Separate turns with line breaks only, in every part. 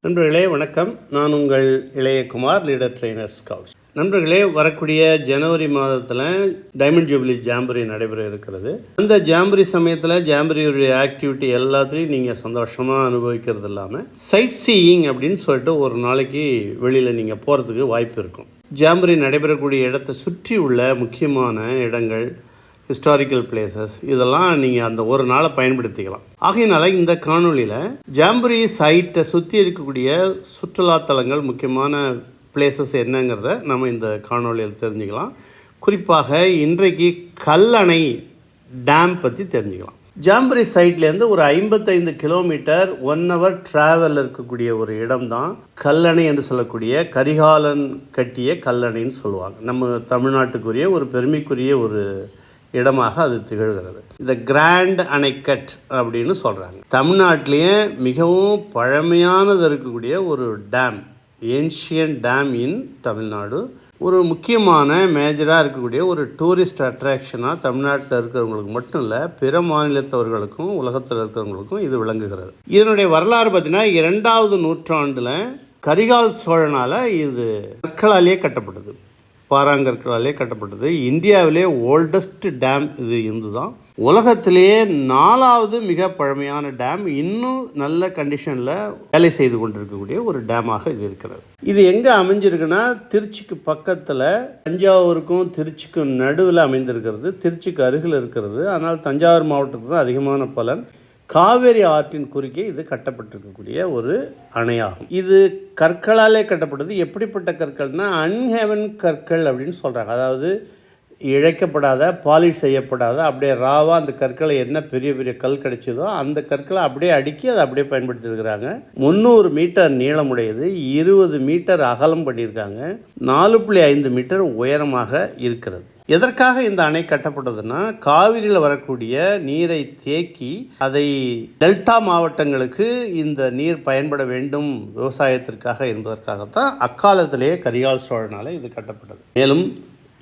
நண்பர்களே வணக்கம். நான் உங்கள் இளையகுமார், லீடர் ட்ரெய்னர் ஸ்கவுட்ஸ். நண்பர்களே, வரக்கூடிய ஜனவரி மாதத்தில் டைமண்ட் ஜூபிலி ஜாம்பரி நடைபெற இருக்கிறது. அந்த ஜாம்பரி சமயத்தில் ஜாம்பரியுடைய ஆக்டிவிட்டி எல்லாத்துலேயும் நீங்கள் சந்தோஷமாக அனுபவிக்கிறது இல்லாமல் சைட் சீயிங் அப்படின்னு சொல்லிட்டு ஒரு நாளைக்கு வெளியில் நீங்கள் போகிறதுக்கு வாய்ப்பு இருக்கும். ஜாம்பரி நடைபெறக்கூடிய இடத்தை சுற்றி உள்ள முக்கியமான இடங்கள், ஹிஸ்டாரிக்கல் பிளேசஸ், இதெல்லாம் நீங்கள் அந்த ஒரு நாளை பயன்படுத்திக்கலாம். ஆகையினால இந்த காணொலியில் ஜாம்பரி சைட்டை சுற்றி இருக்கக்கூடிய சுற்றுலாத்தலங்கள், முக்கியமான பிளேசஸ் என்னங்கிறத நம்ம இந்த காணொலியில் தெரிஞ்சுக்கலாம். குறிப்பாக இன்றைக்கு கல்லணை டேம் பற்றி தெரிஞ்சுக்கலாம். ஜாம்பரி சைட்லேருந்து ஒரு 55 கிலோமீட்டர் 1 hour ட்ராவல் இருக்கக்கூடிய ஒரு இடம் தான் கல்லணை என்று சொல்லக்கூடிய கரிகாலன் கட்டிய கல்லணைன்னு சொல்லுவாங்க. நம்ம தமிழ்நாட்டுக்குரிய ஒரு பெருமைக்குரிய ஒரு இடமாக அது திகழ்கிறது. இந்த கிராண்ட் அணைக்கட் அப்படின்னு சொல்கிறாங்க. தமிழ்நாட்டிலேயே மிகவும் பழமையானது இருக்கக்கூடிய ஒரு dam, ancient dam in Tamil Nadu. ஒரு முக்கியமான மேஜராக இருக்கக்கூடிய ஒரு டூரிஸ்ட் அட்ராக்ஷனாக தமிழ்நாட்டில் இருக்கிறவங்களுக்கு மட்டும் இல்லை, பிற மாநிலத்தவர்களுக்கும் உலகத்தில் இருக்கிறவங்களுக்கும் இது விளங்குகிறது. இதனுடைய வரலாறு பார்த்திங்கன்னா 2வது நூற்றாண்டில் கரிகால் சோழனால் இது கற்களாலேயே கட்டப்பட்டது, பாறாங்கற்களாலே கட்டப்பட்டது. இந்தியாவிலே ஓல்டஸ்ட் டேம் இது இந்து தான். உலகத்திலேயே 4வது மிக பழமையான டேம், இன்னும் நல்ல கண்டிஷனில் வேலை செய்து கொண்டிருக்கக்கூடிய ஒரு டேமாக இது இருக்கிறது. இது எங்கே அமைஞ்சிருக்குன்னா திருச்சிக்கு பக்கத்தில், தஞ்சாவூருக்கும் திருச்சிக்கும் நடுவில் அமைந்திருக்கிறது. திருச்சிக்கு அருகில் இருக்கிறது. ஆனால் தஞ்சாவூர் மாவட்டத்துக்கு தான் அதிகமான பலன். காவேரி ஆற்றின் குறுக்கே இது கட்டப்பட்டிருக்கக்கூடிய ஒரு அணையாகும். இது கற்களாலே கட்டப்பட்டது. எப்படிப்பட்ட கற்கள்னால் அன்ஹெவன் கற்கள் அப்படின்னு சொல்கிறாங்க. அதாவது இழைக்கப்படாத, பாலிஷ் செய்யப்படாத, அப்படியே ராவாக அந்த கற்களை என்ன பெரிய பெரிய கல் கிடைச்சதோ அந்த கற்களை அப்படியே அடுக்கி அதை அப்படியே பயன்படுத்தியிருக்கிறாங்க. 300 மீட்டர் நீளமுடையது, 20 மீட்டர் அகலம் பண்ணியிருக்காங்க, 4.5 மீட்டர் உயரமாக இருக்கிறது. எதற்காக இந்த அணை கட்டப்பட்டதுன்னா, காவிரியில் வரக்கூடிய நீரை தேக்கி அதை டெல்டா மாவட்டங்களுக்கு இந்த நீர் பயன்பட வேண்டும் விவசாயத்திற்காக என்பதற்காகத்தான் அக்காலத்திலேயே கரிகால் சோழனால் இது கட்டப்பட்டது. மேலும்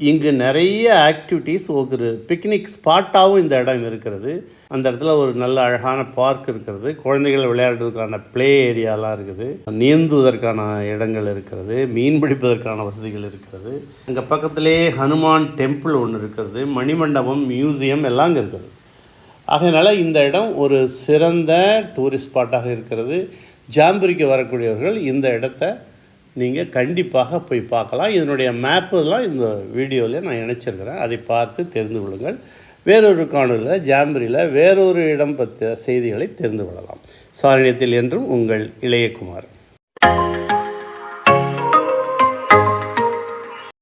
இங்கு நிறைய ஆக்டிவிட்டீஸ், ஒரு பிக்னிக் ஸ்பாட்டாகவும் இந்த இடம் இருக்கிறது. அந்த இடத்துல ஒரு நல்ல அழகான பார்க் இருக்கிறது, குழந்தைகள் விளையாடுறதுக்கான ப்ளே ஏரியாலாம் இருக்குது, நீந்துவதற்கான இடங்கள் இருக்கிறது, மீன் பிடிப்பதற்கான வசதிகள் இருக்கிறது. அங்கே பக்கத்திலே ஹனுமான் டெம்பிள் ஒன்று இருக்கிறது, மணிமண்டபம், மியூசியம் எல்லாம் அங்கே இருக்குது. ஆகையினால இந்த இடம் ஒரு சிறந்த டூரிஸ்ட் ஸ்பாட்டாக இருக்கிறது. ஜாம்பரிக்கு வரக்கூடியவர்கள் இந்த இடத்த நீங்கள் கண்டிப்பாக போய் பார்க்கலாம். இதனுடைய மேப்புலாம் இந்த வீடியோவில் நான் இணைச்சிருக்கிறேன், அதை பார்த்து தெரிந்து கொள்ளுங்கள். வேறொரு காணொலியில் ஜாம்பரியில் வேறொரு இடம் பற்றிய செய்திகளை தெரிந்து கொள்ளலாம். சாரணியத்தில் என்றும் உங்கள் இளையகுமார்.